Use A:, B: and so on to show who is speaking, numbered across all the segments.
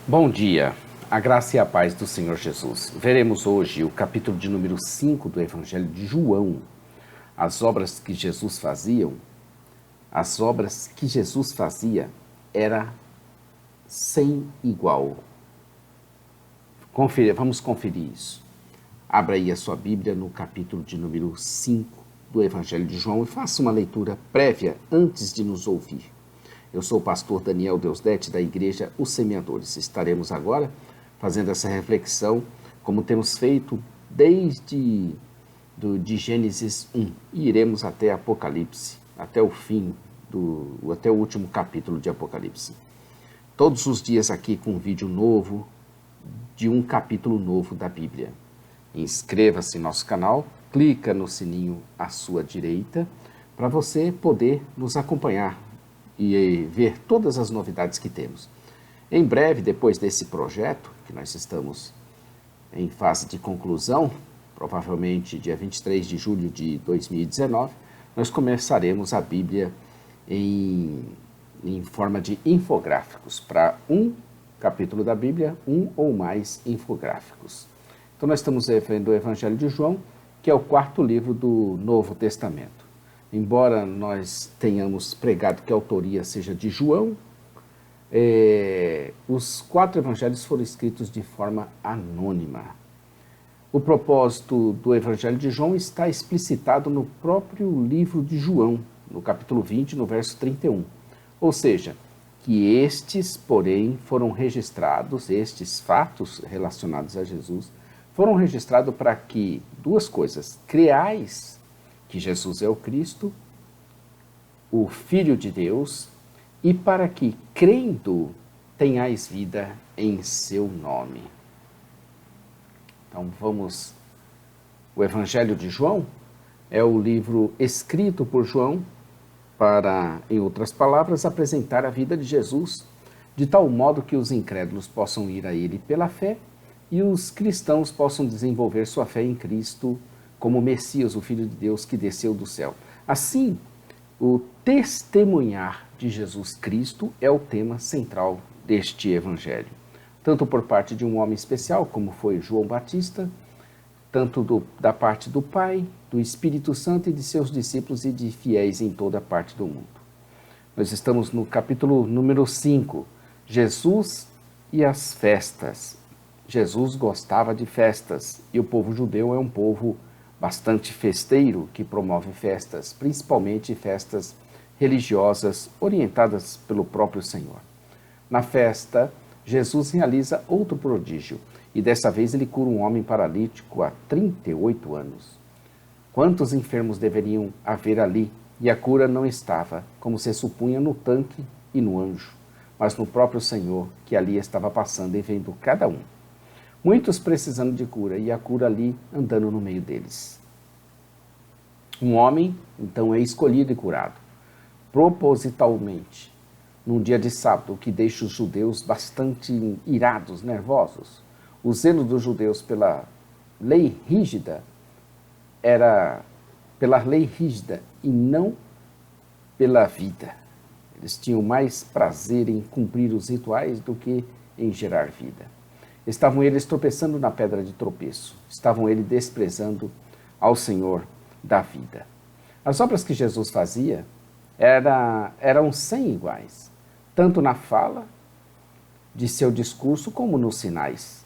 A: Bom dia, a graça e a paz do Senhor Jesus. Veremos hoje o capítulo de número 5 do Evangelho de João. As obras que Jesus fazia era sem igual. Vamos conferir isso. Abra aí a sua Bíblia no capítulo de número 5 do Evangelho de João e faça uma leitura prévia antes de nos ouvir. Eu sou o pastor Daniel Deusdete, da Igreja Os Semeadores. Estaremos agora fazendo essa reflexão, como temos feito desde de Gênesis 1, e iremos até Apocalipse, até o último capítulo de Apocalipse. Todos os dias aqui com um vídeo novo, de um capítulo novo da Bíblia. Inscreva-se no nosso canal, clica no sininho à sua direita, para você poder nos acompanhar e ver todas as novidades que temos. Em breve, depois desse projeto, que nós estamos em fase de conclusão, provavelmente dia 23 de julho de 2019, nós começaremos a Bíblia em forma de infográficos. Para um capítulo da Bíblia, um ou mais infográficos. Então nós estamos vendo o Evangelho de João, que é o quarto livro do Novo Testamento. Embora nós tenhamos pregado que a autoria seja de João, os 4 evangelhos foram escritos de forma anônima. O propósito do Evangelho de João está explicitado no próprio livro de João, no capítulo 20, no verso 31. Ou seja, que estes, porém, foram registrados, estes fatos relacionados a Jesus, foram registrados para que 2 coisas: creais que Jesus é o Cristo, o Filho de Deus, e para que, crendo, tenhais vida em seu nome. Então vamos, o Evangelho de João é o livro escrito por João para, em outras palavras, apresentar a vida de Jesus, de tal modo que os incrédulos possam ir a ele pela fé e os cristãos possam desenvolver sua fé em Cristo como Messias, o Filho de Deus que desceu do céu. Assim, o testemunhar de Jesus Cristo é o tema central deste evangelho, tanto por parte de um homem especial, como foi João Batista, tanto da parte do Pai, do Espírito Santo e de seus discípulos e de fiéis em toda parte do mundo. Nós estamos no capítulo número 5, Jesus e as festas. Jesus gostava de festas e o povo judeu é um povo bastante festeiro, que promove festas, principalmente festas religiosas orientadas pelo próprio Senhor. Na festa, Jesus realiza outro prodígio, e dessa vez ele cura um homem paralítico há 38 anos. Quantos enfermos deveriam haver ali? E a cura não estava, como se supunha, no tanque e no anjo, mas no próprio Senhor, que ali estava passando e vendo cada um. Muitos precisando de cura, e a cura ali andando no meio deles. Um homem, então, é escolhido e curado, propositalmente, num dia de sábado, o que deixa os judeus bastante irados, nervosos. O zelo dos judeus pela lei rígida era pela lei rígida e não pela vida. Eles tinham mais prazer em cumprir os rituais do que em gerar vida. Estavam eles tropeçando na pedra de tropeço, estavam eles desprezando ao Senhor da vida. As obras que Jesus fazia eram sem iguais, tanto na fala de seu discurso como nos sinais.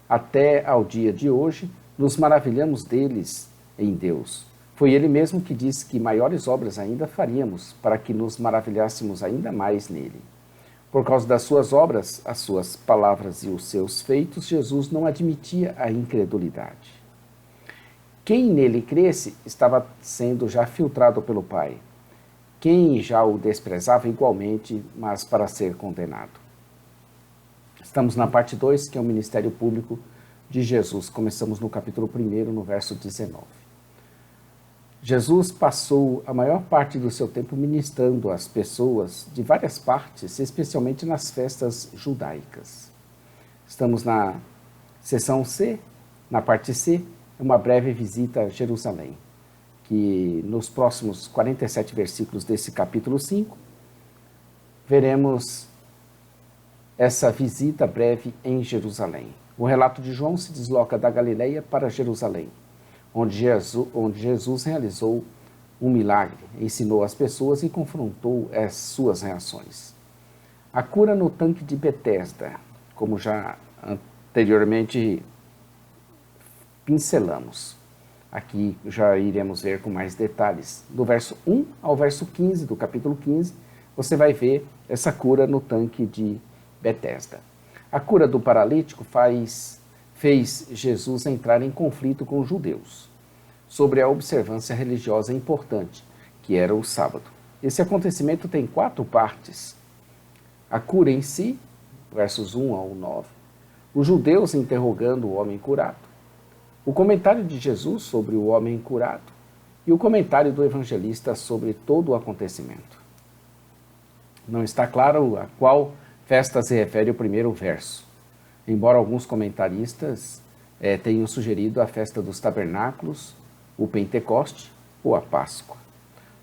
A: Até ao dia de hoje, nos maravilhamos deles em Deus. Foi Ele mesmo que disse que maiores obras ainda faríamos, para que nos maravilhássemos ainda mais nele. Por causa das suas obras, as suas palavras e os seus feitos, Jesus não admitia a incredulidade. Quem nele cresce estava sendo já filtrado pelo Pai. Quem já o desprezava igualmente, mas para ser condenado. Estamos na parte 2, que é o ministério público de Jesus. Começamos no capítulo 1, no verso 19. Jesus passou a maior parte do seu tempo ministrando às pessoas de várias partes, especialmente nas festas judaicas. Estamos na seção C, na parte C, uma breve visita a Jerusalém, que nos próximos 47 versículos desse capítulo 5, veremos essa visita breve em Jerusalém. O relato de João se desloca da Galileia para Jerusalém, onde Jesus realizou um milagre, ensinou as pessoas e confrontou as suas reações. A cura no tanque de Betesda, como já anteriormente pincelamos. Aqui já iremos ver com mais detalhes. Do verso 1 ao verso 15 do capítulo 15, você vai ver essa cura no tanque de Betesda. A cura do paralítico fez Jesus entrar em conflito com os judeus sobre a observância religiosa importante, que era o sábado. Esse acontecimento tem 4 partes. A cura em si, versos 1 ao 9. Os judeus interrogando o homem curado. O comentário de Jesus sobre o homem curado e o comentário do evangelista sobre todo o acontecimento. Não está claro a qual festa se refere o primeiro verso, embora alguns comentaristas tenham sugerido a festa dos tabernáculos, o Pentecoste ou a Páscoa.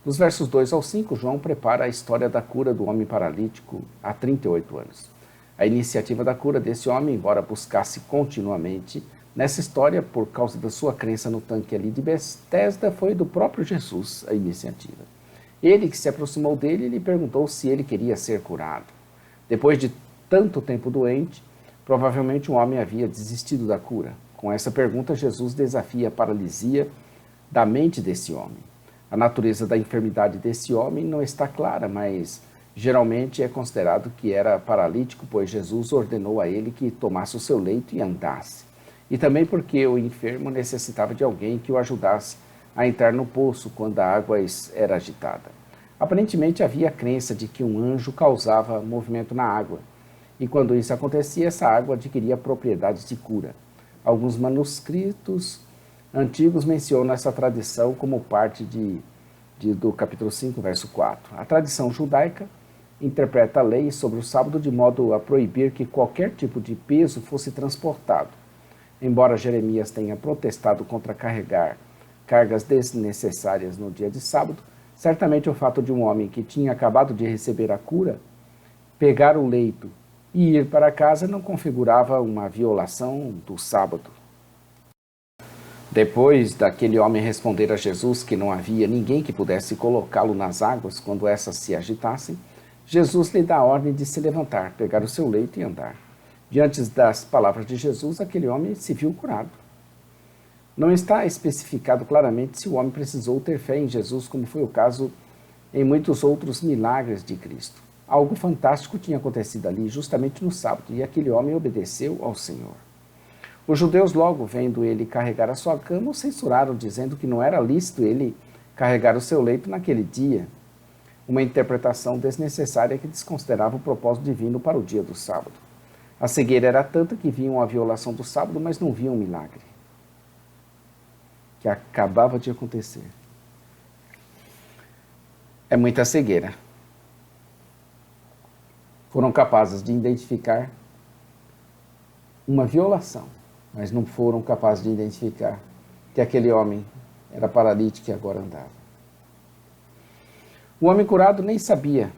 A: Dos versos 2 ao 5, João prepara a história da cura do homem paralítico há 38 anos. A iniciativa da cura desse homem, embora buscasse continuamente nessa história, por causa da sua crença no tanque ali de Betesda, foi do próprio Jesus a iniciativa. Ele que se aproximou dele lhe perguntou se ele queria ser curado. Depois de tanto tempo doente, provavelmente um homem havia desistido da cura. Com essa pergunta, Jesus desafia a paralisia da mente desse homem. A natureza da enfermidade desse homem não está clara, mas geralmente é considerado que era paralítico, pois Jesus ordenou a ele que tomasse o seu leito e andasse. E também porque o enfermo necessitava de alguém que o ajudasse a entrar no poço quando a água era agitada. Aparentemente havia a crença de que um anjo causava movimento na água, e quando isso acontecia, essa água adquiria propriedades de cura. Alguns manuscritos antigos mencionam essa tradição como parte do capítulo 5, verso 4. A tradição judaica interpreta a lei sobre o sábado de modo a proibir que qualquer tipo de peso fosse transportado. Embora Jeremias tenha protestado contra carregar cargas desnecessárias no dia de sábado, certamente o fato de um homem que tinha acabado de receber a cura pegar o leito e ir para casa não configurava uma violação do sábado. Depois daquele homem responder a Jesus que não havia ninguém que pudesse colocá-lo nas águas quando essas se agitassem, Jesus lhe dá a ordem de se levantar, pegar o seu leito e andar. Diante das palavras de Jesus, aquele homem se viu curado. Não está especificado claramente se o homem precisou ter fé em Jesus, como foi o caso em muitos outros milagres de Cristo. Algo fantástico tinha acontecido ali, justamente no sábado, e aquele homem obedeceu ao Senhor. Os judeus, logo vendo ele carregar a sua cama, o censuraram, dizendo que não era lícito ele carregar o seu leito naquele dia. Uma interpretação desnecessária que desconsiderava o propósito divino para o dia do sábado. A cegueira era tanta que viam a violação do sábado, mas não viam o milagre que acabava de acontecer. É muita cegueira. Foram capazes de identificar uma violação, mas não foram capazes de identificar que aquele homem era paralítico e agora andava. O homem curado nem sabia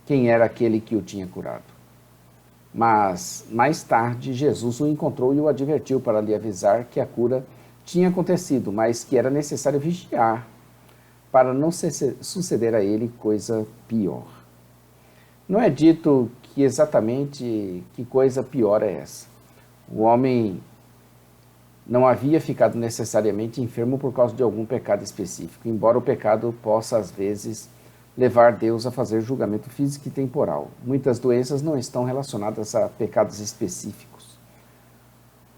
A: quem era aquele que o tinha curado. Mas, mais tarde, Jesus o encontrou e o advertiu para lhe avisar que a cura tinha acontecido, mas que era necessário vigiar para não suceder a ele coisa pior. Não é dito que exatamente que coisa pior é essa. O homem não havia ficado necessariamente enfermo por causa de algum pecado específico, embora o pecado possa, às vezes, levar Deus a fazer julgamento físico e temporal. Muitas doenças não estão relacionadas a pecados específicos.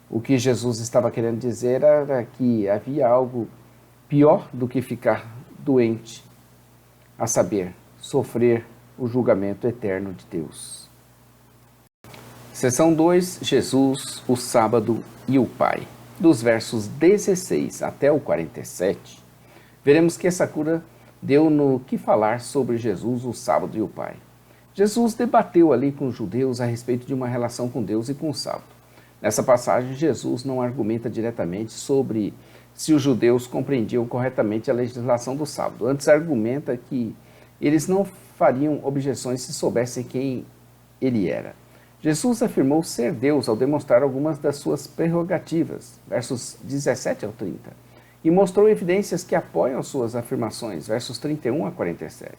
A: O que Jesus estava querendo dizer era que havia algo pior do que ficar doente, a saber, sofrer o julgamento eterno de Deus. Seção 2, Jesus, o sábado e o Pai. Dos versos 16 até o 47, veremos que essa cura deu no que falar sobre Jesus, o sábado e o Pai. Jesus debateu ali com os judeus a respeito de uma relação com Deus e com o sábado. Nessa passagem, Jesus não argumenta diretamente sobre se os judeus compreendiam corretamente a legislação do sábado. Antes, argumenta que eles não fariam objeções se soubessem quem ele era. Jesus afirmou ser Deus ao demonstrar algumas das suas prerrogativas, versos 17 ao 30, e mostrou evidências que apoiam suas afirmações, versos 31 a 47.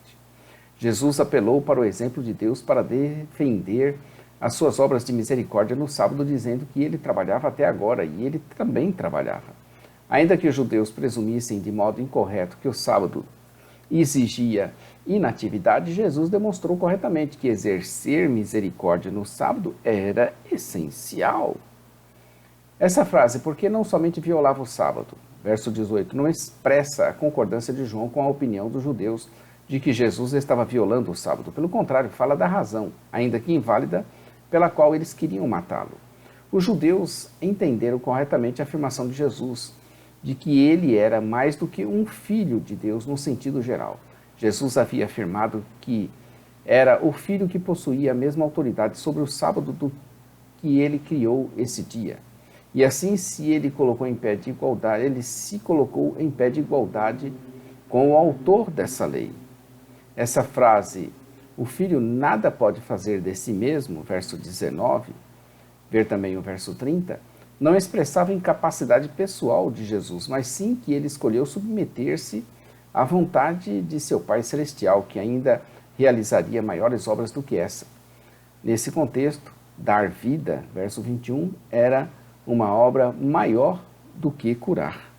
A: Jesus apelou para o exemplo de Deus para defender as suas obras de misericórdia no sábado, dizendo que ele trabalhava até agora e ele também trabalhava. Ainda que os judeus presumissem de modo incorreto que o sábado exigia inatividade, Jesus demonstrou corretamente que exercer misericórdia no sábado era essencial. Essa frase, porque não somente violava o sábado, verso 18, não expressa a concordância de João com a opinião dos judeus de que Jesus estava violando o sábado. Pelo contrário, fala da razão, ainda que inválida, pela qual eles queriam matá-lo. Os judeus entenderam corretamente a afirmação de Jesus, de que ele era mais do que um filho de Deus no sentido geral. Jesus havia afirmado que era o filho que possuía a mesma autoridade sobre o sábado do que ele criou esse dia. E assim, se ele colocou em pé de igualdade, ele se colocou em pé de igualdade com o autor dessa lei. Essa frase, o filho nada pode fazer de si mesmo, verso 19, ver também o verso 30, não expressava incapacidade pessoal de Jesus, mas sim que ele escolheu submeter-se à vontade de seu Pai Celestial, que ainda realizaria maiores obras do que essa. Nesse contexto, dar vida, verso 21, era uma obra maior do que curar.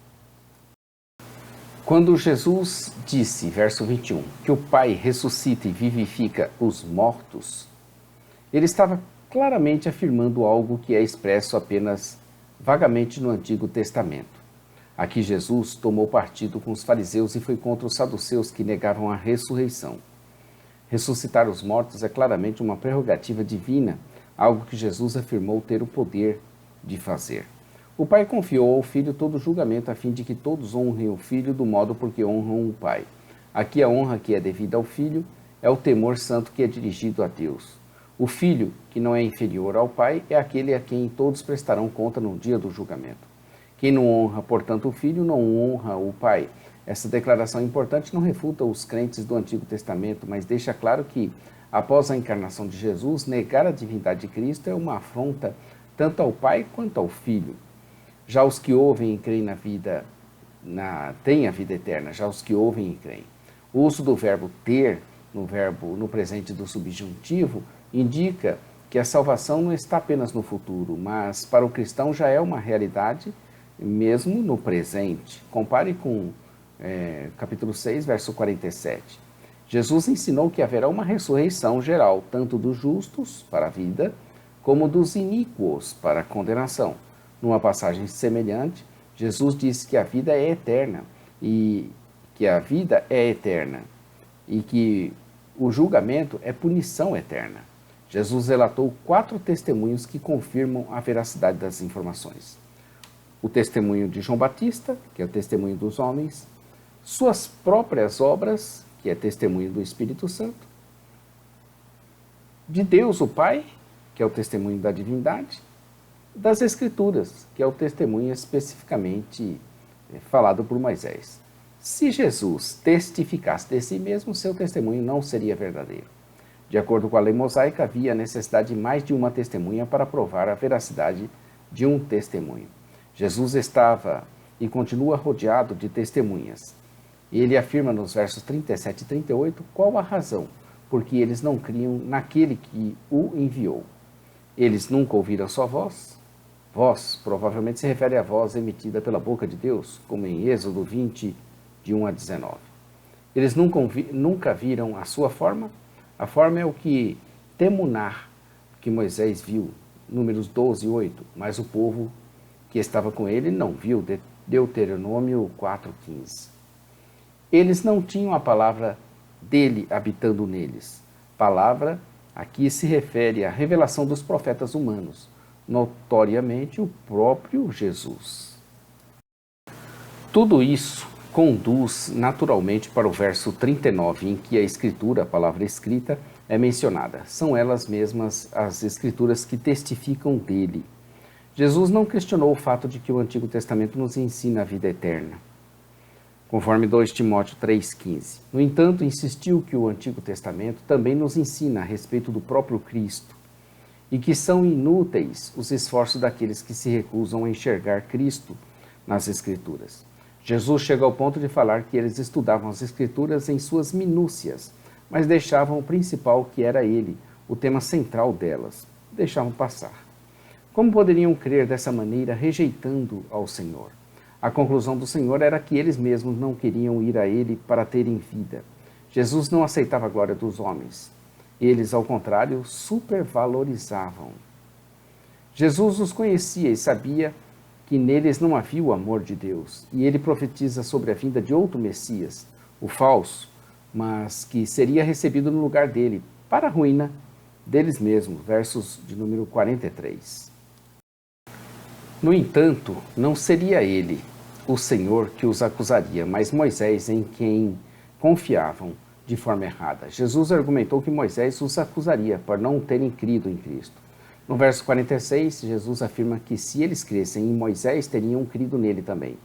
A: Quando Jesus disse, verso 21, que o Pai ressuscita e vivifica os mortos, ele estava claramente afirmando algo que é expresso apenas vagamente no Antigo Testamento. Aqui Jesus tomou partido com os fariseus e foi contra os saduceus que negavam a ressurreição. Ressuscitar os mortos é claramente uma prerrogativa divina, algo que Jesus afirmou ter o poder de fazer. O Pai confiou ao Filho todo o julgamento a fim de que todos honrem o Filho do modo por que honram o Pai. Aqui a honra que é devida ao Filho é o temor santo que é dirigido a Deus. O Filho, que não é inferior ao Pai, é aquele a quem todos prestarão conta no dia do julgamento. Quem não honra, portanto, o Filho, não honra o Pai. Essa declaração importante não refuta os crentes do Antigo Testamento, mas deixa claro que, após a encarnação de Jesus, negar a divindade de Cristo é uma afronta tanto ao Pai quanto ao Filho. Já os que ouvem e creem têm a vida eterna, já os que ouvem e creem. O uso do verbo ter, no presente do subjuntivo, indica que a salvação não está apenas no futuro, mas para o cristão já é uma realidade, mesmo no presente. Compare com capítulo 6, verso 47. Jesus ensinou que haverá uma ressurreição geral, tanto dos justos para a vida, como dos iníquos para a condenação. Numa passagem semelhante, Jesus disse que a vida é eterna e que o julgamento é punição eterna. Jesus relatou 4 testemunhos que confirmam a veracidade das informações. O testemunho de João Batista, que é o testemunho dos homens, suas próprias obras, que é testemunho do Espírito Santo, de Deus o Pai, que é o testemunho da divindade, das Escrituras, que é o testemunho especificamente falado por Moisés. Se Jesus testificasse de si mesmo, seu testemunho não seria verdadeiro. De acordo com a lei mosaica, havia necessidade de mais de uma testemunha para provar a veracidade de um testemunho. Jesus estava e continua rodeado de testemunhas. Ele afirma nos versos 37 e 38 qual a razão, porque eles não criam naquele que o enviou. Eles nunca ouviram sua voz. Voz provavelmente se refere à voz emitida pela boca de Deus, como em Êxodo 20, de 1 a 19. Eles nunca viram a sua forma. A forma é o que temunar, que Moisés viu, Números 12, 8, mas o povo que estava com ele não viu, Deuteronômio 4, 15. Eles não tinham a palavra dele habitando neles. Palavra aqui se refere à revelação dos profetas humanos, notoriamente o próprio Jesus. Tudo isso conduz naturalmente para o verso 39, em que a escritura, a palavra escrita, é mencionada. São elas mesmas as escrituras que testificam dele. Jesus não questionou o fato de que o Antigo Testamento nos ensina a vida eterna, conforme 2 Timóteo 3,15. No entanto, insistiu que o Antigo Testamento também nos ensina a respeito do próprio Cristo. e que são inúteis os esforços daqueles que se recusam a enxergar Cristo nas Escrituras. Jesus chega ao ponto de falar que eles estudavam as Escrituras em suas minúcias, mas deixavam o principal, que era ele, o tema central delas, deixavam passar. Como poderiam crer dessa maneira, rejeitando ao Senhor? A conclusão do Senhor era que eles mesmos não queriam ir a ele para terem vida. Jesus não aceitava a glória dos homens. Eles, ao contrário, supervalorizavam. Jesus os conhecia e sabia que neles não havia o amor de Deus, e ele profetiza sobre a vinda de outro Messias, o falso, mas que seria recebido no lugar dele, para a ruína deles mesmos, versos de número 43. No entanto, não seria ele, o Senhor, que os acusaria, mas Moisés, em quem confiavam de forma errada. Jesus argumentou que Moisés os acusaria por não terem crido em Cristo. No verso 46, Jesus afirma que se eles crescem em Moisés, teriam crido nele também.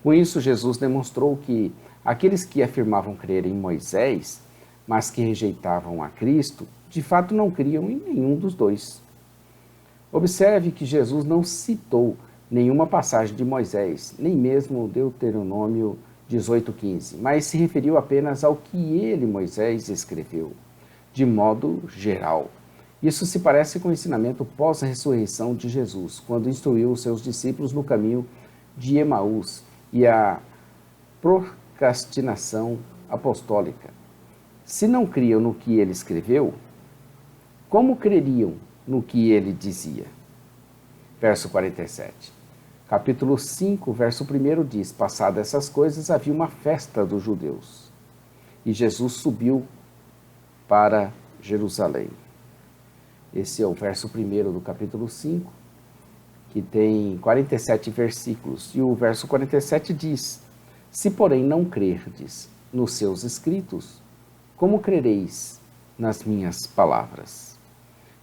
A: Com isso, Jesus demonstrou que aqueles que afirmavam crer em Moisés, mas que rejeitavam a Cristo, de fato não criam em nenhum dos dois. Observe que Jesus não citou nenhuma passagem de Moisés, nem mesmo Deuteronômio 18:15, mas se referiu apenas ao que ele, Moisés, escreveu, de modo geral. Isso se parece com o ensinamento pós-ressurreição de Jesus, quando instruiu os seus discípulos no caminho de Emaús e a procrastinação apostólica. Se não criam no que ele escreveu, como creriam no que ele dizia? Verso 47. Capítulo 5, verso 1 diz: passadas essas coisas, havia uma festa dos judeus, e Jesus subiu para Jerusalém. Esse é o verso 1 do capítulo 5, que tem 47 versículos. E o verso 47 diz: se, porém, não crerdes nos seus escritos, como crereis nas minhas palavras?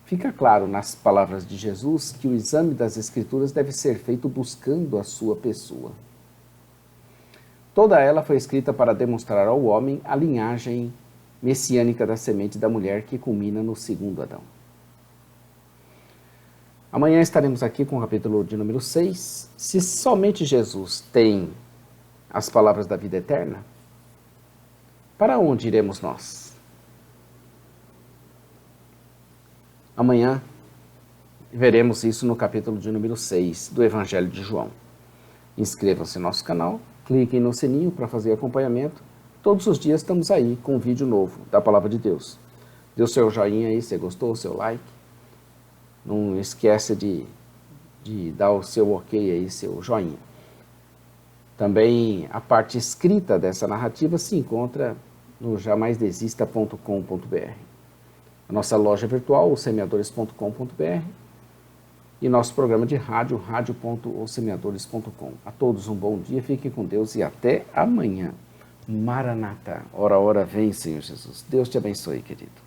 A: Fica claro nas palavras de Jesus que o exame das Escrituras deve ser feito buscando a sua pessoa. Toda ela foi escrita para demonstrar ao homem a linhagem messiânica da semente da mulher que culmina no segundo Adão. Amanhã estaremos aqui com o capítulo de número 6. Se somente Jesus tem as palavras da vida eterna, para onde iremos nós? Amanhã veremos isso no capítulo de número 6 do Evangelho de João. Inscrevam-se no nosso canal, cliquem no sininho para fazer acompanhamento. Todos os dias estamos aí com um vídeo novo da Palavra de Deus. Dê o seu joinha aí se gostou, o seu like. Não esqueça de dar o seu ok aí, seu joinha. Também a parte escrita dessa narrativa se encontra no jamaisdesista.com.br. A nossa loja virtual, ossemeadores.com.br, e nosso programa de rádio, radio.ossemeadores.com. A todos um bom dia, fiquem com Deus e até amanhã. Maranata, ora, ora, vem, Senhor Jesus. Deus te abençoe, querido.